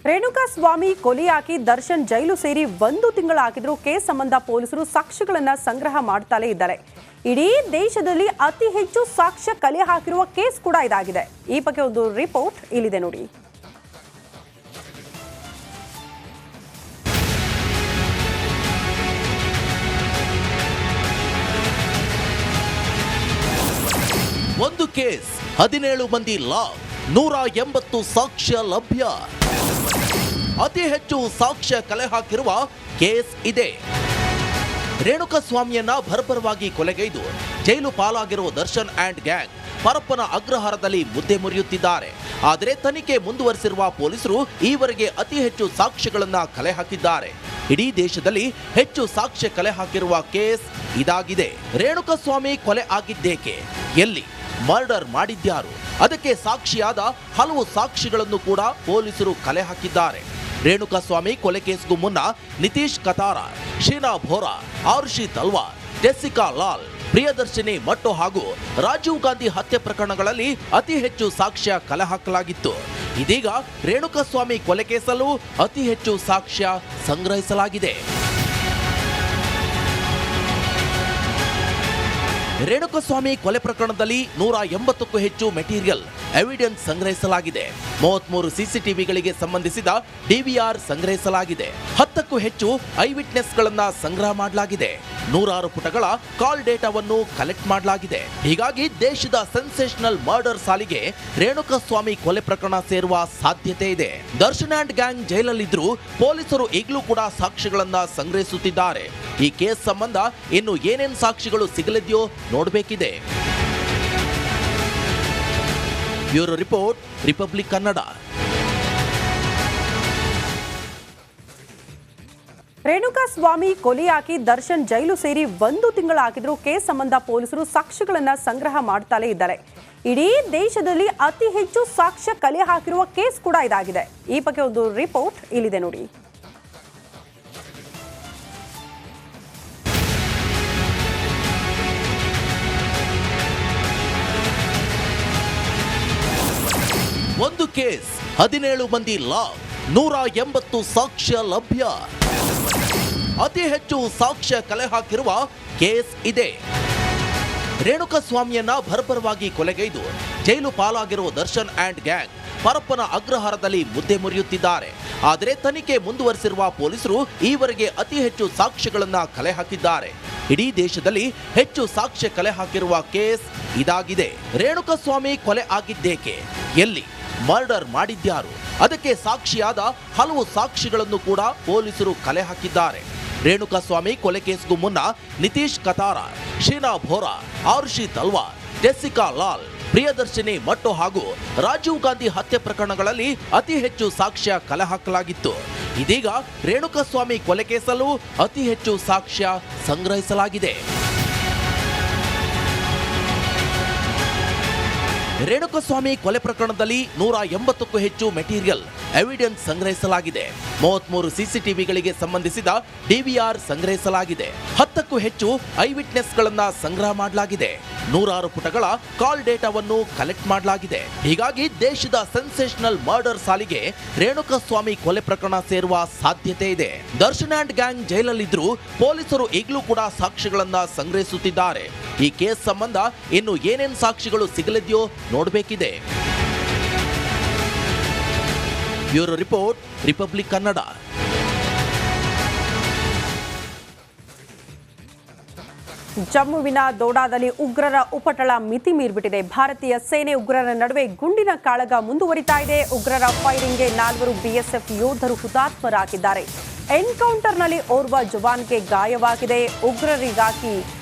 ರೇಣುಕಾಸ್ವಾಮಿ ಕೊಲೆಯಾಗಿ ದರ್ಶನ್ ಜೈಲು ಸೇರಿ 1 ತಿಂಗಳಾಗಿದ್ರೂ ಕೇಸ್ ಸಂಬಂಧ ಪೊಲೀಸರು ಸಾಕ್ಷ್ಯಗಳನ್ನು ಸಂಗ್ರಹ ಮಾಡ್ತಲೇ ಇದ್ದಾರೆ. ಇಡೀ ದೇಶದಲ್ಲಿ ಅತಿ ಹೆಚ್ಚು ಸಾಕ್ಷ್ಯ ಕಲೆ ಹಾಕಿರುವ ಕೇಸ್ ಕೂಡ ಇದಾಗಿದೆ. ಈ ಬಗ್ಗೆ ಒಂದು ರಿಪೋರ್ಟ್ ಇಲ್ಲಿದೆ ನೋಡಿ. ಒಂದು ಕೇಸ್ 17 ಮಂದಿ ಲಾಕ್ 180 ಸಾಕ್ಷ್ಯ ಲಭ್ಯ. ಅತಿ ಹೆಚ್ಚು ಸಾಕ್ಷ್ಯ ಕಲೆ ಹಾಕಿರುವ ಕೇಸ್ ಇದೆ. ರೇಣುಕಾಸ್ವಾಮಿಯನ್ನ ಭರ್ಭರವಾಗಿ ಕೊಲೆಗೈದು ಜೈಲು ಪಾಲಾಗಿರುವ ದರ್ಶನ್ ಅಂಡ್ ಗ್ಯಾಂಗ್ ಪರಪ್ಪನ ಅಗ್ರಹಾರದಲ್ಲಿ ಮುದ್ದೆ ಮುರಿಯುತ್ತಿದ್ದಾರೆ. ಆದರೆ ತನಿಖೆ ಮುಂದುವರೆಸಿರುವ ಪೊಲೀಸರು ಈವರೆಗೆ ಅತಿ ಹೆಚ್ಚು ಸಾಕ್ಷ್ಯಗಳನ್ನ ಕಲೆ ಹಾಕಿದ್ದಾರೆ. ಇಡೀ ದೇಶದಲ್ಲಿ ಹೆಚ್ಚು ಸಾಕ್ಷ್ಯ ಕಲೆ ಹಾಕಿರುವ ಕೇಸ್ ಇದಾಗಿದೆ. ರೇಣುಕಾಸ್ವಾಮಿ ಕೊಲೆ ಆಗಿದ್ದೇಕೆ, ಎಲ್ಲಿ, ಮರ್ಡರ್ ಮಾಡಿದ್ಯಾರು, ಅದಕ್ಕೆ ಸಾಕ್ಷಿಯಾದ ಹಲವು ಸಾಕ್ಷಿಗಳನ್ನು ಕೂಡ ಪೊಲೀಸರು ಕಲೆ ಹಾಕಿದ್ದಾರೆ. ರೇಣುಕಾಸ್ವಾಮಿ ಕೊಲೆ ಕೇಸ್ಗೂ ಮುನ್ನ ನಿತೀಶ್ ಕತಾರ, ಶೀನಾ ಬೋರಾ, ಆರುಷಿ ತಲ್ವಾರ್, ಜೆಸಿಕಾ ಲಾಲ್, ಪ್ರಿಯದರ್ಶಿನಿ ಮಟ್ಟು ಹಾಗೂ ರಾಜೀವ್ ಗಾಂಧಿ ಹತ್ಯೆ ಪ್ರಕರಣಗಳಲ್ಲಿ ಅತಿ ಹೆಚ್ಚು ಸಾಕ್ಷ್ಯ ಕಲೆ ಹಾಕಲಾಗಿತ್ತು. ಇದೀಗ ರೇಣುಕಾಸ್ವಾಮಿ ಕೊಲೆ ಕೇಸಲ್ಲೂ ಅತಿ ಹೆಚ್ಚು ಸಾಕ್ಷ್ಯ ಸಂಗ್ರಹಿಸಲಾಗಿದೆ. ರೇಣುಕಾಸ್ವಾಮಿ ಕೊಲೆ ಪ್ರಕರಣದಲ್ಲಿ 180ಕ್ಕೂ ಹೆಚ್ಚು ಮೆಟೀರಿಯಲ್ ಎವಿಡೆನ್ಸ್ ಸಂಗ್ರಹಿಸಲಾಗಿದೆ. 33 ಸಿಸಿಟಿವಿಗಳಿಗೆ ಸಂಬಂಧಿಸಿದ ಡಿವಿಆರ್ ಸಂಗ್ರಹಿಸಲಾಗಿದೆ. 10ಕ್ಕೂ ಹೆಚ್ಚು ಐ ವಿಟ್ನೆಸ್ಗಳನ್ನ ಸಂಗ್ರಹ ಮಾಡಲಾಗಿದೆ. 100 ಪುಟಗಳ ಕಾಲ್ ಡೇಟಾವನ್ನು ಕಲೆಕ್ಟ್ ಮಾಡಲಾಗಿದೆ. ಹೀಗಾಗಿ ದೇಶದ ಸೆನ್ಸೇಷನಲ್ ಮರ್ಡರ್ ಸಾಲಿಗೆ ರೇಣುಕಾಸ್ವಾಮಿ ಕೊಲೆ ಪ್ರಕರಣ ಸೇರುವ ಸಾಧ್ಯತೆ ಇದೆ. ದರ್ಶನ್ ಅಂಡ್ ಗ್ಯಾಂಗ್ ಜೈಲಲ್ಲಿದ್ರೂ ಪೊಲೀಸರು ಈಗಲೂ ಕೂಡ ಸಾಕ್ಷ್ಯಗಳನ್ನ ಸಂಗ್ರಹಿಸುತ್ತಿದ್ದಾರೆ. ಈ ಕೇಸ್ ಸಂಬಂಧ ಇನ್ನು ಏನೇನು ಸಾಕ್ಷಿಗಳು ಸಿಗಲಿದೆಯೋ ನೋಡಬೇಕಿದೆ. Bureau report, Republic Kannada. Renukaswamy ಕೊಲೆಯಾಗಿ ದರ್ಶನ್ ಜೈಲು ಸೇರಿ 1 ತಿಂಗಳಾಗಿದ್ರೂ ಕೇಸ್ ಸಂಬಂಧ ಪೊಲೀಸರು ಸಾಕ್ಷ್ಯಗಳನ್ನು ಸಂಗ್ರಹ ಮಾಡ್ತಲೇ ಇದ್ದಾರೆ. ಇಡೀ ದೇಶದಲ್ಲಿ ಅತಿ ಹೆಚ್ಚು ಸಾಕ್ಷ್ಯ ಕಲೆ ಹಾಕಿರುವ ಕೇಸ್ ಕೂಡ ಇದಾಗಿದೆ. ಈ ಬಗ್ಗೆ ಒಂದು ರಿಪೋರ್ಟ್ ಇಲ್ಲಿದೆ ನೋಡಿ. ಒಂದು ಕೇಸ್ 17 ಮಂದಿ ಲಾಕ್ 180 ಸಾಕ್ಷ್ಯ ಲಭ್ಯ. ಅತಿ ಹೆಚ್ಚು ಸಾಕ್ಷ್ಯ ಕಲೆ ಹಾಕಿರುವ ಕೇಸ್ ಇದೆ. ರೇಣುಕಾಸ್ವಾಮಿಯನ್ನ ಭರ್ಭರವಾಗಿ ಕೊಲೆಗೈದು ಜೈಲು ಪಾಲಾಗಿರುವ ದರ್ಶನ್ ಅಂಡ್ ಗ್ಯಾಂಗ್ ಪರಪ್ಪನ ಅಗ್ರಹಾರದಲ್ಲಿ ಮುದ್ದೆ ಮುರಿಯುತ್ತಿದ್ದಾರೆ. ಆದರೆ ತನಿಖೆ ಮುಂದುವರೆಸಿರುವ ಪೊಲೀಸರು ಈವರೆಗೆ ಅತಿ ಹೆಚ್ಚು ಸಾಕ್ಷ್ಯಗಳನ್ನ ಕಲೆ ಹಾಕಿದ್ದಾರೆ. ಇಡೀ ದೇಶದಲ್ಲಿ ಹೆಚ್ಚು ಸಾಕ್ಷ್ಯ ಕಲೆ ಹಾಕಿರುವ ಕೇಸ್ ಇದಾಗಿದೆ. ರೇಣುಕಾಸ್ವಾಮಿ ಕೊಲೆ ಆಗಿದ್ದೇಕೆ, ಎಲ್ಲಿ, ಮರ್ಡರ್ ಮಾಡಿದ್ಯಾರು, ಅದಕ್ಕೆ ಸಾಕ್ಷಿಯಾದ ಹಲವು ಸಾಕ್ಷಿಗಳನ್ನು ಕೂಡ ಪೊಲೀಸರು ಕಲೆ ಹಾಕಿದ್ದಾರೆ. ರೇಣುಕಾಸ್ವಾಮಿ ಕೊಲೆ ಕೇಸ್ಗೂ ಮುನ್ನ ನಿತೀಶ್ ಕತಾರ, ಶೀನಾ ಬೋರಾ, ಆರುಷಿ ತಲ್ವಾರ್, ಜೆಸಿಕಾ ಲಾಲ್, ಪ್ರಿಯದರ್ಶಿನಿ ಮಟ್ಟು ಹಾಗೂ ರಾಜೀವ್ ಗಾಂಧಿ ಹತ್ಯೆ ಪ್ರಕರಣಗಳಲ್ಲಿ ಅತಿ ಹೆಚ್ಚು ಸಾಕ್ಷ್ಯ ಕಲೆ ಹಾಕಲಾಗಿತ್ತು. ಇದೀಗ ರೇಣುಕಾಸ್ವಾಮಿ ಕೊಲೆ ಕೇಸಲ್ಲೂ ಅತಿ ಹೆಚ್ಚು ಸಾಕ್ಷ್ಯ ಸಂಗ್ರಹಿಸಲಾಗಿದೆ. ರೇಣುಕಾಸ್ವಾಮಿ ಕೊಲೆ ಪ್ರಕರಣದಲ್ಲಿ 180ಕ್ಕೂ ಹೆಚ್ಚು ಮೆಟೀರಿಯಲ್ ಎವಿಡೆನ್ಸ್ ಸಂಗ್ರಹಿಸಲಾಗಿದೆ. 33 ಸಿಸಿಟಿವಿಗಳಿಗೆ ಸಂಬಂಧಿಸಿದ ಡಿವಿಆರ್ ಸಂಗ್ರಹಿಸಲಾಗಿದೆ. 10ಕ್ಕೂ ಹೆಚ್ಚು ಐ ವಿಟ್ನೆಸ್ಗಳನ್ನ ಸಂಗ್ರಹ ಮಾಡಲಾಗಿದೆ. 100 ಪುಟಗಳ ಕಾಲ್ ಡೇಟಾವನ್ನು ಕಲೆಕ್ಟ್ ಮಾಡಲಾಗಿದೆ. ಹೀಗಾಗಿ ದೇಶದ ಸೆನ್ಸೇಷನಲ್ ಮರ್ಡರ್ ಸಾಲಿಗೆ ರೇಣುಕಾಸ್ವಾಮಿ ಕೊಲೆ ಪ್ರಕರಣ ಸೇರುವ ಸಾಧ್ಯತೆ ಇದೆ. ದರ್ಶನ್ ಅಂಡ್ ಗ್ಯಾಂಗ್ ಜೈಲಲ್ಲಿದ್ರೂ ಪೊಲೀಸರು ಈಗಲೂ ಕೂಡ ಸಾಕ್ಷ್ಯಗಳನ್ನ ಸಂಗ್ರಹಿಸುತ್ತಿದ್ದಾರೆ. ಈ ಕೇಸ್ ಸಂಬಂಧ ಇನ್ನು ಏನೇನು ಸಾಕ್ಷಿಗಳು ಸಿಗಲಿದೆಯೋ ನೋಡಬೇಕಿದೆ. Bureau report, Republic Kannada. ಜಮ್ಮುವಿನ ದೋಡಾದಲ್ಲಿ ಉಗ್ರರ ಉಪಟಳ ಮಿತಿ ಮೀರಿಬಿಟ್ಟಿದೆ. ಭಾರತೀಯ ಸೇನೆ ಉಗ್ರರ ನಡುವೆ ಗುಂಡಿನ ಕಾಳಗ ಮುಂದುವರಿತಾ ಇದೆ. ಉಗ್ರರ ಫೈರಿಂಗ್ಗೆ 4 ಬಿಎಸ್ಎಫ್ ಯೋಧರು ಹುತಾತ್ಮರಾಗಿದ್ದಾರೆ. ಎನ್ಕೌಂಟರ್ನಲ್ಲಿ ಓರ್ವ ಜವಾನ್ಗೆ ಗಾಯವಾಗಿದೆ. ಉಗ್ರರಿಗಾಗಿ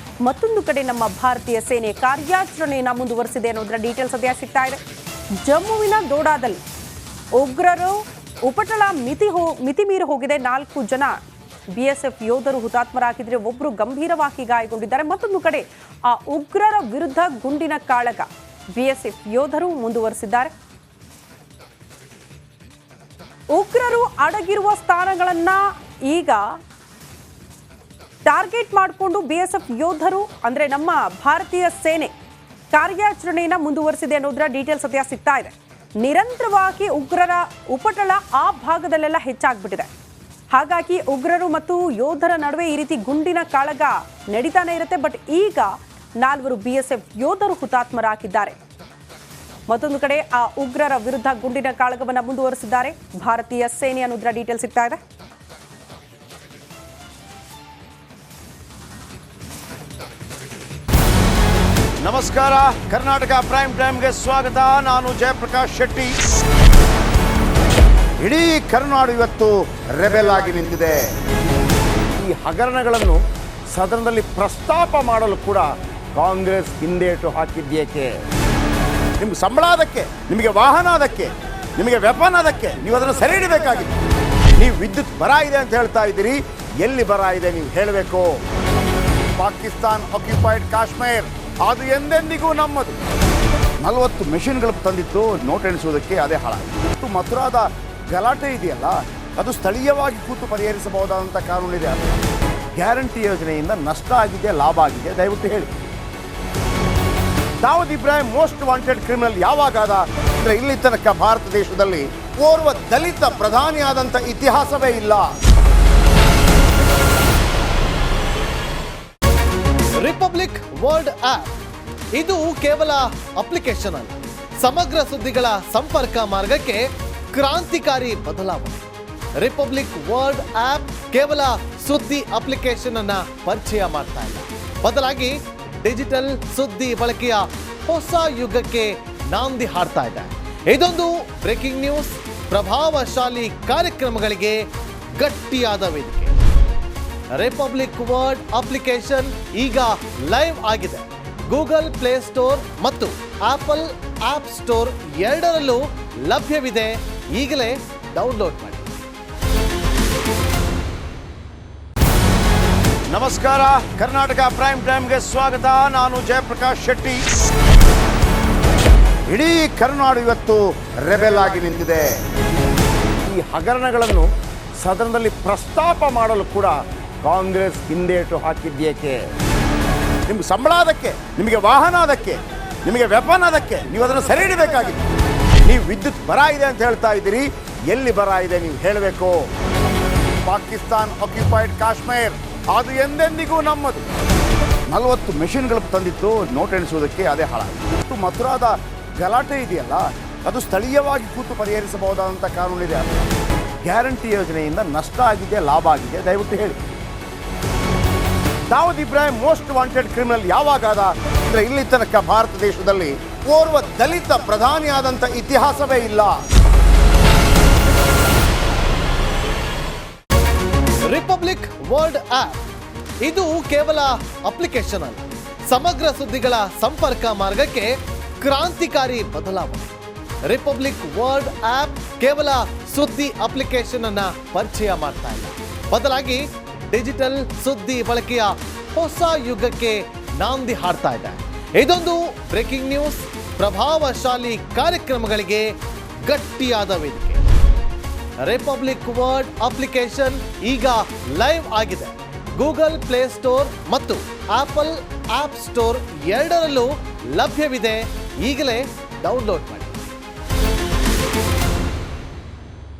ಮತ್ತೊಂದು ಕಡೆ ನಮ್ಮ ಭಾರತೀಯ ಸೇನೆ ಕಾರ್ಯಾಚರಣೆಯನ್ನು ಮುಂದುವರೆಸಿದೆ ಅನ್ನೋದರ ಡೀಟೇಲ್ಸ್ ಸದ್ಯ ಸಿಗ್ತಾ ಇದೆ. ಜಮ್ಮುವಿನ ದೋಡಾದಲ್ಲಿ ಉಗ್ರರು ಉಪಟಳ ಮಿತಿ ಮೀರಿ ಹೋಗಿದೆ. 4 ಜನ ಬಿಎಸ್ಎಫ್ ಯೋಧರು ಹುತಾತ್ಮರಾಗಿದ್ರೆ, ಒಬ್ಬರು ಗಂಭೀರವಾಗಿ ಗಾಯಗೊಂಡಿದ್ದಾರೆ. ಮತ್ತೊಂದು ಕಡೆ ಆ ಉಗ್ರರ ವಿರುದ್ಧ ಗುಂಡಿನ ಕಾಳಗ ಬಿಎಸ್ಎಫ್ ಯೋಧರು ಮುಂದುವರೆಸಿದ್ದಾರೆ. ಉಗ್ರರು ಅಡಗಿರುವ ಸ್ಥಾನಗಳನ್ನ ಈಗ ಟಾರ್ಗೆಟ್ ಮಾಡಿಕೊಂಡು ಬಿಎಸ್ಎಫ್ ಯೋಧರು ಅಂದ್ರೆ ನಮ್ಮ ಭಾರತೀಯ ಸೇನೆ ಕಾರ್ಯಾಚರಣೆಯನ್ನು ಮುಂದುವರೆಸಿದೆ ಅನ್ನೋದರ ಡೀಟೇಲ್ಸ್ ಸದ್ಯ ಸಿಗ್ತಾ ಇದೆ. ನಿರಂತರವಾಗಿ ಉಗ್ರರ ಉಪಟಳ ಆ ಭಾಗದಲ್ಲೆಲ್ಲ ಹೆಚ್ಚಾಗ್ಬಿಟ್ಟಿದೆ. ಹಾಗಾಗಿ ಉಗ್ರರು ಮತ್ತು ಯೋಧರ ನಡುವೆ ಈ ರೀತಿ ಗುಂಡಿನ ಕಾಳಗ ನಡೀತಾನೆ ಇರುತ್ತೆ. ಬಟ್ ಈಗ 4 BSF ಯೋಧರು ಹುತಾತ್ಮರಾಗಿದ್ದಾರೆ. ಮತ್ತೊಂದು ಕಡೆ ಆ ಉಗ್ರರ ವಿರುದ್ಧ ಗುಂಡಿನ ಕಾಳಗವನ್ನು ಮುಂದುವರೆಸಿದ್ದಾರೆ ಭಾರತೀಯ ಸೇನೆ ಅನ್ನೋದರ ಡೀಟೇಲ್ಸ್ ಸಿಗ್ತಾ ಇದೆ. ನಮಸ್ಕಾರ, ಕರ್ನಾಟಕ ಪ್ರೈಮ್ ಟೈಮ್ಗೆ ಸ್ವಾಗತ. ನಾನು ಜಯಪ್ರಕಾಶ್ ಶೆಟ್ಟಿ. ಇಡೀ ಕರ್ನಾಡು ಇವತ್ತು ರೆಬೆಲ್ ಆಗಿ ನಿಂತಿದೆ. ಈ ಹಗರಣಗಳನ್ನು ಸದನದಲ್ಲಿ ಪ್ರಸ್ತಾಪ ಮಾಡಲು ಕೂಡ ಕಾಂಗ್ರೆಸ್ ಹಿಂದೇಟು ಹಾಕಿದ್ದೇಕೆ? ನಿಮ್ಗೆ ಸಂಬಳ ಅದಕ್ಕೆ, ನಿಮಗೆ ವಾಹನ ಅದಕ್ಕೆ, ನಿಮಗೆ ವೆಪನ್ ಅದಕ್ಕೆ, ನೀವು ಅದನ್ನು ಸೆರೆ ಹಿಡಬೇಕಾಗಿತ್ತು. ನೀವು ವಿದ್ಯುತ್ ಬರ ಇದೆ ಅಂತ ಹೇಳ್ತಾ ಇದ್ದೀರಿ, ಎಲ್ಲಿ ಬರ ಇದೆ ನೀವು ಹೇಳಬೇಕು. ಪಾಕಿಸ್ತಾನ್ ಆಕ್ಯುಪೈಡ್ ಕಾಶ್ಮೀರ್ ಅದು ಎಂದೆಂದಿಗೂ ನಮ್ಮದು. 40 ಮೆಷಿನ್ಗಳು ತಂದಿತ್ತು ನೋಟ್ ಎಣಿಸುವುದಕ್ಕೆ, ಅದೇ ಹಾಳಾಗಿದೆ. ಮಥುರಾದ ಗಲಾಟೆ ಇದೆಯಲ್ಲ, ಅದು ಸ್ಥಳೀಯವಾಗಿ ಕೂತು ಪರಿಹರಿಸಬಹುದಾದಂಥ ಕಾನೂನಿದೆ. ಅದು ಗ್ಯಾರಂಟಿ ಯೋಜನೆಯಿಂದ ನಷ್ಟ ಆಗಿದೆ, ಲಾಭ ಆಗಿದೆ, ದಯವಿಟ್ಟು ಹೇಳಿ. Dawood Ibrahim most wanted criminal ಯಾವಾಗಾದ ಅಂದರೆ ಇಲ್ಲಿ ತನಕ ಭಾರತ ದೇಶದಲ್ಲಿ ಓರ್ವ ದಲಿತ ಪ್ರಧಾನಿಯಾದಂಥ ಇತಿಹಾಸವೇ ಇಲ್ಲ. ರಿಪಬ್ಲಿಕ್ ವರ್ಲ್ಡ್ ಆಪ್ ಇದು ಕೇವಲ ಅಪ್ಲಿಕೇಶನ್ ಅಲ್ಲ, ಸಮಗ್ರ ಸುದ್ದಿಗಳ ಸಂಪರ್ಕ ಮಾರ್ಗಕ್ಕೆ ಕ್ರಾಂತಿಕಾರಿ ಬದಲಾವಣೆ. ರಿಪಬ್ಲಿಕ್ ವರ್ಲ್ಡ್ ಆಪ್ ಕೇವಲ ಸುದ್ದಿ ಅಪ್ಲಿಕೇಶನ್ ಅನ್ನ ಪರಿಚಯ ಮಾಡ್ತಾ ಇಲ್ಲ, ಬದಲಾಗಿ ಡಿಜಿಟಲ್ ಸುದ್ದಿ ಬಳಕೆಯ ಹೊಸ ಯುಗಕ್ಕೆ ನಾಂದಿ ಹಾಡ್ತಾ ಇದೆ. ಇದೊಂದು ಬ್ರೇಕಿಂಗ್ ನ್ಯೂಸ್, ಪ್ರಭಾವಶಾಲಿ ಕಾರ್ಯಕ್ರಮಗಳಿಗೆ ಗಟ್ಟಿಯಾದ ವೇದಿಕೆ. ರಿಪಬ್ಲಿಕ್ ವರ್ಲ್ಡ್ ಅಪ್ಲಿಕೇಶನ್ ಈಗ ಲೈವ್ ಆಗಿದೆ. ಗೂಗಲ್ ಪ್ಲೇ ಸ್ಟೋರ್ ಮತ್ತು ಆಪಲ್ ಆಪ್ ಸ್ಟೋರ್ ಎರಡರಲ್ಲೂ ಲಭ್ಯವಿದೆ. ಈಗಲೇ ಡೌನ್ಲೋಡ್ ಮಾಡಿ. ನಮಸ್ಕಾರ, ಕರ್ನಾಟಕ ಪ್ರೈಮ್ ಟೈಮ್ಗೆ ಸ್ವಾಗತ. ನಾನು ಜಯಪ್ರಕಾಶ್ ಶೆಟ್ಟಿ. ಇಡೀ ಕರ್ನಾಡು ಇವತ್ತು ರೆಬೆಲ್ ಆಗಿ ನಿಂತಿದೆ. ಈ ಹಗರಣಗಳನ್ನು ಸದನದಲ್ಲಿ ಪ್ರಸ್ತಾಪ ಮಾಡಲು ಕೂಡ ಕಾಂಗ್ರೆಸ್ ಹಿಂದೇಟು ಹಾಕಿದ್ದೇಕೆ? ನಿಮ್ಗೆ ಸಂಬಳ ಅದಕ್ಕೆ, ನಿಮಗೆ ವಾಹನ ಅದಕ್ಕೆ, ನಿಮಗೆ ವೆಪನ್ ಅದಕ್ಕೆ, ನೀವು ಅದನ್ನು ಸೆರೆ ಹಿಡಬೇಕಾಗಿತ್ತು. ನೀವು ವಿದ್ಯುತ್ ಬರ ಇದೆ ಅಂತ ಹೇಳ್ತಾ ಇದ್ದೀರಿ, ಎಲ್ಲಿ ಬರ ಇದೆ ನೀವು ಹೇಳಬೇಕು. ಪಾಕಿಸ್ತಾನ್ ಆಕ್ಯುಪೈಡ್ ಕಾಶ್ಮೀರ್ ಅದು ಎಂದೆಂದಿಗೂ ನಮ್ಮದು. 40 ಮೆಷಿನ್ಗಳು ತಂದಿತ್ತು ನೋಟ್ ಎಣಿಸುವುದಕ್ಕೆ, ಅದೇ ಹಾಳಾಗಿದೆ. ಮಥುರಾದ ಗಲಾಟೆ ಇದೆಯಲ್ಲ, ಅದು ಸ್ಥಳೀಯವಾಗಿ ಕೂತು ಪರಿಹರಿಸಬಹುದಾದಂಥ ಕಾನೂನಿದೆ. ಅದು ಗ್ಯಾರಂಟಿ ಯೋಜನೆಯಿಂದ ನಷ್ಟ ಆಗಿದೆ, ಲಾಭ ಆಗಿದೆ, ದಯವಿಟ್ಟು ಹೇಳಿ. Dawood Ibrahim most wanted criminal ಯಾವಾಗಾದ ಅಂದರೆ ಇಲ್ಲಿ ತನಕ ಭಾರತ ದೇಶದಲ್ಲಿ ಓರ್ವ ದಲಿತ ಪ್ರಧಾನಿಯಾದಂಥ ಇತಿಹಾಸವೇ ಇಲ್ಲ. ರಿಪಬ್ಲಿಕ್ ವರ್ಲ್ಡ್ ಆಪ್ ಇದು ಕೇವಲ ಅಪ್ಲಿಕೇಶನ್ ಅಲ್ಲ, ಸಮಗ್ರ ಸುದ್ದಿಗಳ ಸಂಪರ್ಕ ಮಾರ್ಗಕ್ಕೆ ಕ್ರಾಂತಿಕಾರಿ ಬದಲಾವಣೆ. ರಿಪಬ್ಲಿಕ್ ವರ್ಲ್ಡ್ ಆಪ್ ಕೇವಲ ಸುದ್ದಿ ಅಪ್ಲಿಕೇಶನ್ ಅನ್ನ ಪರಿಚಯ ಮಾಡ್ತಾ ಇಲ್ಲ, ಬದಲಾಗಿ ಡಿಜಿಟಲ್ ಸುದ್ದಿ ಬಳಕೆಯ ಹೊಸ ಯುಗಕ್ಕೆ ನಾಂದಿ ಹಾಡ್ತಾ ಇದೆ. ಇದೊಂದು ಬ್ರೇಕಿಂಗ್ ನ್ಯೂಸ್, ಪ್ರಭಾವಶಾಲಿ ಕಾರ್ಯಕ್ರಮಗಳಿಗೆ ಗಟ್ಟಿಯಾದ ವೇದಿಕೆ. ರಿಪಬ್ಲಿಕ್ ವರ್ಲ್ಡ್ ಅಪ್ಲಿಕೇಶನ್ ಈಗ ಲೈವ್ ಆಗಿದೆ. ಗೂಗಲ್ ಪ್ಲೇ ಸ್ಟೋರ್ ಮತ್ತು ಆಪಲ್ ಆಪ್ ಸ್ಟೋರ್ ಎರಡರಲ್ಲೂ ಲಭ್ಯವಿದೆ. ಈಗಲೇ ಡೌನ್ಲೋಡ್ ಮಾಡಿ.